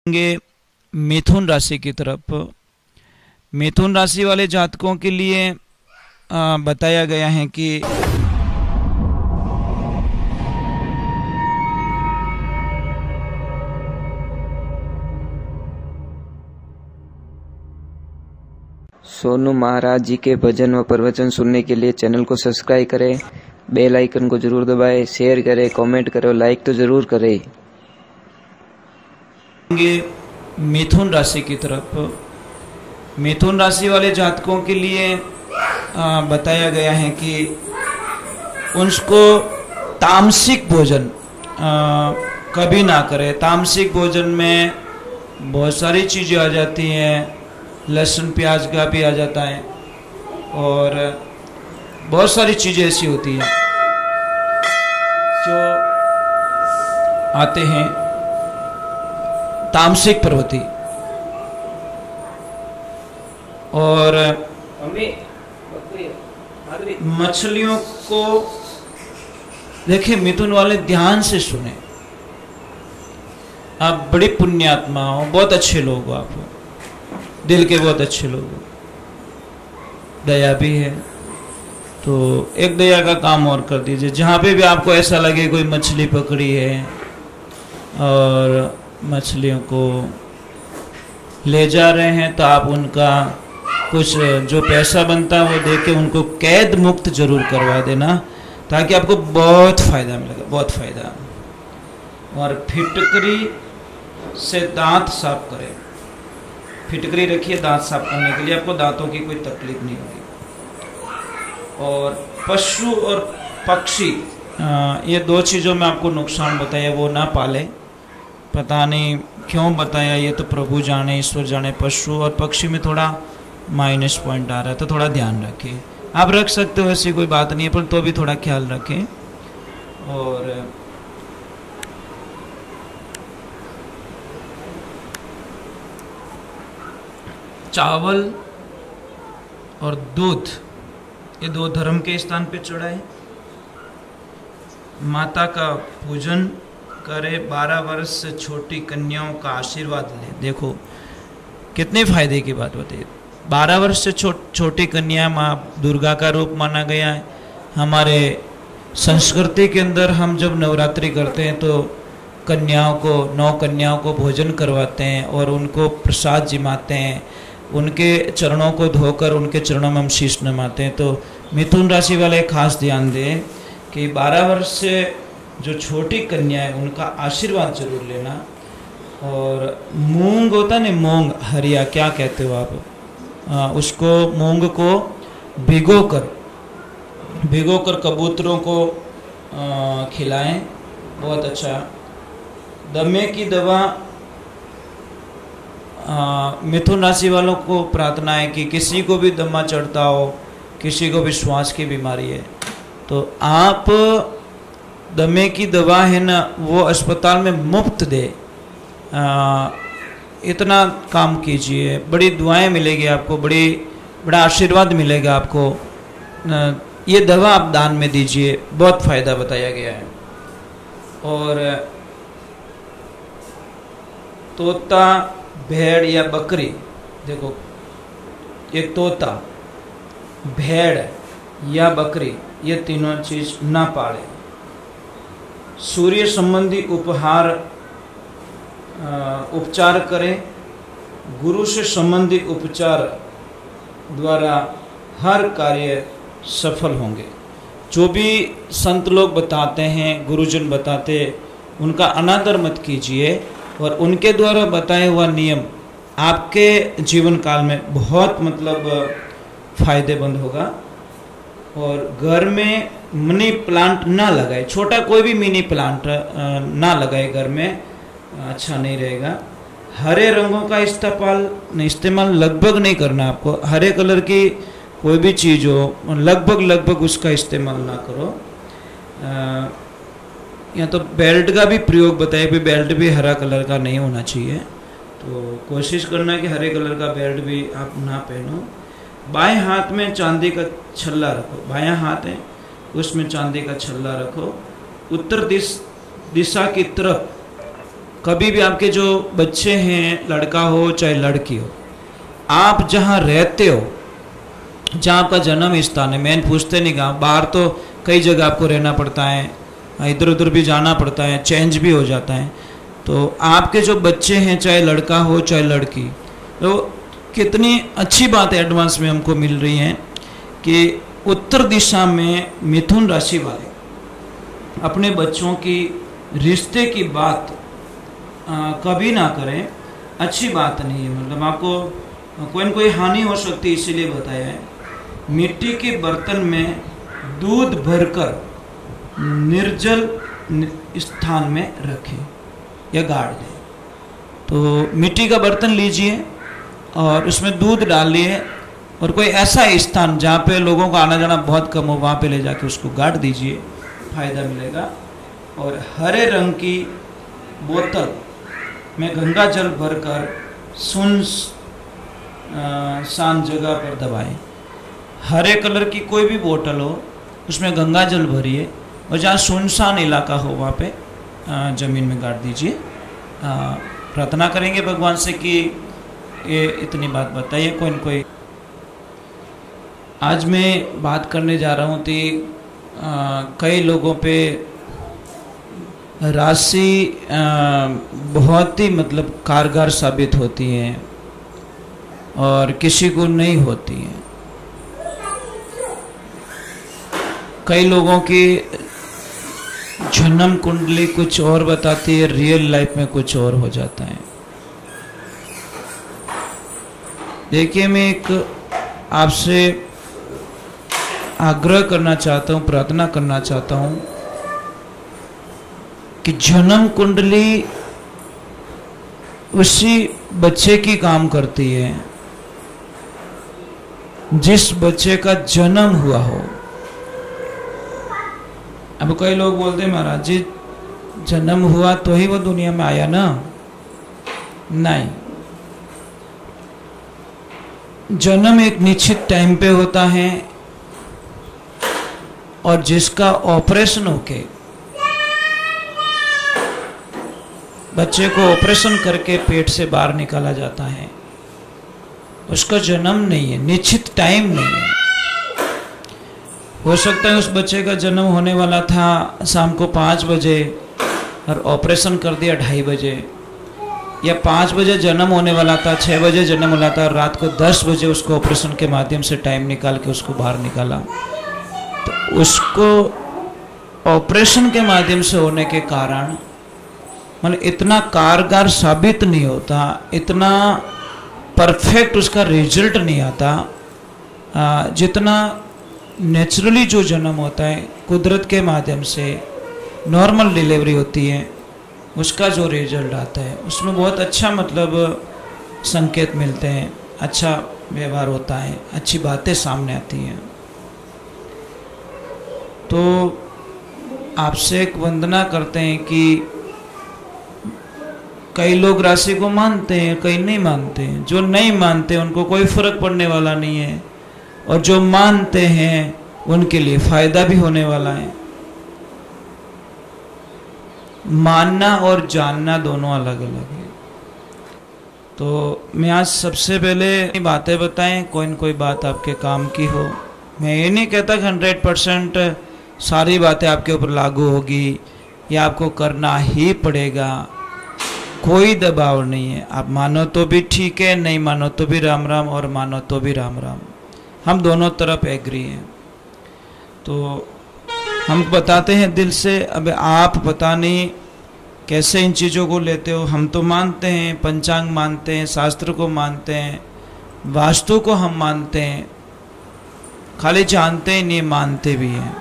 मिथुन राशि की तरफ। मिथुन राशि वाले जातकों के लिए बताया गया है कि सोनू महाराज जी के भजन व प्रवचन सुनने के लिए चैनल को सब्सक्राइब करें, बेल आइकन को जरूर दबाएं, शेयर करें, कमेंट करें, लाइक तो जरूर करें। मिथुन राशि की तरफ। मिथुन राशि वाले जातकों के लिए बताया गया है कि उनको तामसिक भोजन कभी ना करें। तामसिक भोजन में बहुत सारी चीज़ें आ जाती हैं, लहसुन प्याज का भी आ जाता है और बहुत सारी चीज़ें ऐसी होती हैं जो आते हैं तामसिक प्रवृत्ति। और मछलियों को देखिए, मिथुन वाले ध्यान से सुने। आप बड़ी पुण्यात्मा हो, बहुत अच्छे लोग हो, आप दिल के बहुत अच्छे लोग हो, दया भी है। तो एक दया का काम और कर दीजिए। जहाँ पे भी आपको ऐसा लगे कोई मछली पकड़ी है और मछलियों को ले जा रहे हैं, तो आप उनका कुछ जो पैसा बनता है वो दे के उनको कैद मुक्त जरूर करवा देना, ताकि आपको बहुत फ़ायदा मिलेगा, बहुत फ़ायदा। और फिटकरी से दांत साफ करें। फिटकरी रखिए दांत साफ करने के लिए, आपको दांतों की कोई तकलीफ नहीं होगी। और पशु और पक्षी, ये दो चीज़ों में आपको नुकसान बताया, वो ना पाले। पता नहीं क्यों बताया, ये तो प्रभु जाने, ईश्वर जाने। पशु और पक्षी में थोड़ा माइनस पॉइंट आ रहा है, तो थोड़ा ध्यान रखें। आप रख सकते हो, ऐसी कोई बात नहीं है, पर तो भी थोड़ा ख्याल रखें। और चावल और दूध, ये दो धर्म के स्थान पे चढ़ाए। माता का पूजन करे, 12 वर्ष से छोटी कन्याओं का आशीर्वाद ले। देखो कितने फायदे की बात बताइए। 12 वर्ष से छोटी कन्या माँ दुर्गा का रूप माना गया है। हमारे संस्कृति के अंदर हम जब नवरात्रि करते हैं तो कन्याओं को, 9 कन्याओं को भोजन करवाते हैं और उनको प्रसाद जिमाते हैं। उनके चरणों को धोकर उनके चरणों में हम शीश नमाते हैं। तो मिथुन राशि वाले खास ध्यान दें कि 12 वर्ष से जो छोटी कन्या है उनका आशीर्वाद जरूर लेना। और मूंग होता है ना, मूंग हरिया क्या कहते हो आप, उसको मूंग को भिगोकर कबूतरों को खिलाएं, बहुत अच्छा। दमे की दवा, मिथुन राशि वालों को प्रार्थना है कि किसी को भी दमा चढ़ता हो, किसी को भी श्वास की बीमारी है, तो आप दमे की दवा है ना, वो अस्पताल में मुफ्त दे। इतना काम कीजिए, बड़ी दुआएं मिलेगी आपको, बड़ा आशीर्वाद मिलेगा आपको। ये दवा आप दान में दीजिए, बहुत फ़ायदा बताया गया है। और तोता, भेड़ या बकरी, देखो एक तोता, भेड़ या बकरी, ये तीनों चीज़ ना पाले। सूर्य संबंधी उपचार करें। गुरु से संबंधी उपचार द्वारा हर कार्य सफल होंगे। जो भी संत लोग बताते हैं, गुरुजन बताते, उनका अनादर मत कीजिए और उनके द्वारा बताया हुआ नियम आपके जीवन काल में बहुत फायदेमंद होगा। और घर में मनी प्लांट ना लगाए, छोटा कोई भी मिनी प्लांट ना लगाए घर में, अच्छा नहीं रहेगा। हरे रंगों का इस्तेमाल लगभग नहीं करना आपको। हरे कलर की कोई भी चीज़ हो, लगभग उसका इस्तेमाल ना करो। या तो बेल्ट का भी प्रयोग बताए, भी बेल्ट भी हरा कलर का नहीं होना चाहिए। तो कोशिश करना कि हरे कलर का बेल्ट भी आप ना पहनो। बाएं हाथ में चांदी का छल्ला रखो, बायां हाथ है उसमें चांदी का छल्ला रखो। उत्तर दिशा की तरफ कभी भी आपके जो बच्चे हैं, लड़का हो चाहे लड़की हो, आप जहाँ रहते हो, जहाँ आपका जन्म स्थान है, मैंने पूछते नहीं कहा, बाहर तो कई जगह आपको रहना पड़ता है, इधर उधर भी जाना पड़ता है, चेंज भी हो जाता है। तो आपके जो बच्चे हैं, चाहे लड़का हो चाहे लड़की, तो कितनी अच्छी बात है एडवांस में हमको मिल रही है कि उत्तर दिशा में मिथुन राशि वाले अपने बच्चों की रिश्ते की बात कभी ना करें। अच्छी बात नहीं है, मतलब आपको कोई न कोई हानि हो सकती है, इसीलिए बताया है। मिट्टी के बर्तन में दूध भरकर निर्जल स्थान में रखें या गाड़ दें। तो मिट्टी का बर्तन लीजिए और उसमें दूध डालिए और कोई ऐसा स्थान जहाँ पे लोगों का आना जाना बहुत कम हो, वहाँ पे ले जाके उसको गाड़ दीजिए, फायदा मिलेगा। और हरे रंग की बोतल में गंगा जल भरकर शांत जगह पर दबाएं। हरे कलर की कोई भी बोतल हो, उसमें गंगा जल भरिए और जहाँ सुनसान इलाका हो वहाँ पे ज़मीन में गाड़ दीजिए। प्रार्थना करेंगे भगवान से कि ये इतनी बात बताइए कोई न कोई। आज मैं बात करने जा रहा हूँ कि कई लोगों पे राशि बहुत ही मतलब कारगर साबित होती है और किसी को नहीं होती है। कई लोगों की जन्म कुंडली कुछ और बताती है, रियल लाइफ में कुछ और हो जाता है। देखिए, मैं एक आपसे आग्रह करना चाहता हूँ, प्रार्थना करना चाहता हूँ कि जन्म कुंडली उसी बच्चे की काम करती है जिस बच्चे का जन्म हुआ हो। अब कई लोग बोलते हैं महाराज जी जन्म हुआ तो ही वो दुनिया में आया ना। नहीं, जन्म एक निश्चित टाइम पे होता है और जिसका ऑपरेशन होके बच्चे को ऑपरेशन करके पेट से बाहर निकाला जाता है, उसका जन्म नहीं है, निश्चित टाइम नहीं है। हो सकता है उस बच्चे का जन्म होने वाला था शाम को 5 बजे और ऑपरेशन कर दिया 2:30 बजे, या 5 बजे जन्म होने वाला था, 6 बजे जन्म होना था और रात को 10 बजे उसको ऑपरेशन के माध्यम से टाइम निकाल के उसको बाहर निकाला। तो उसको ऑपरेशन के माध्यम से होने के कारण मतलब इतना कारगर साबित नहीं होता, इतना परफेक्ट उसका रिजल्ट नहीं आता जितना नेचुरली जो जन्म होता है, कुदरत के माध्यम से नॉर्मल डिलीवरी होती है, उसका जो रिजल्ट आता है उसमें बहुत अच्छा मतलब संकेत मिलते हैं, अच्छा व्यवहार होता है, अच्छी बातें सामने आती हैं। तो आपसे एक वंदना करते हैं कि कई लोग राशि को मानते हैं, कई नहीं मानते हैं। जो नहीं मानते उनको कोई फर्क पड़ने वाला नहीं है और जो मानते हैं उनके लिए फायदा भी होने वाला है। मानना और जानना दोनों अलग अलग है। तो मैं आज सबसे पहले बातें बताएं, कोई न कोई बात आपके काम की हो। मैं ये नहीं कहता 100% सारी बातें आपके ऊपर लागू होगी या आपको करना ही पड़ेगा, कोई दबाव नहीं है। आप मानो तो भी ठीक है, नहीं मानो तो भी राम राम और मानो तो भी राम राम, हम दोनों तरफ एग्री हैं। तो हम बताते हैं दिल से। अब आप पता नहीं कैसे इन चीज़ों को लेते हो। हम तो मानते हैं, पंचांग मानते हैं, शास्त्र को मानते हैं, वास्तु को हम मानते हैं, खाली जानते ही नहीं, मानते भी हैं।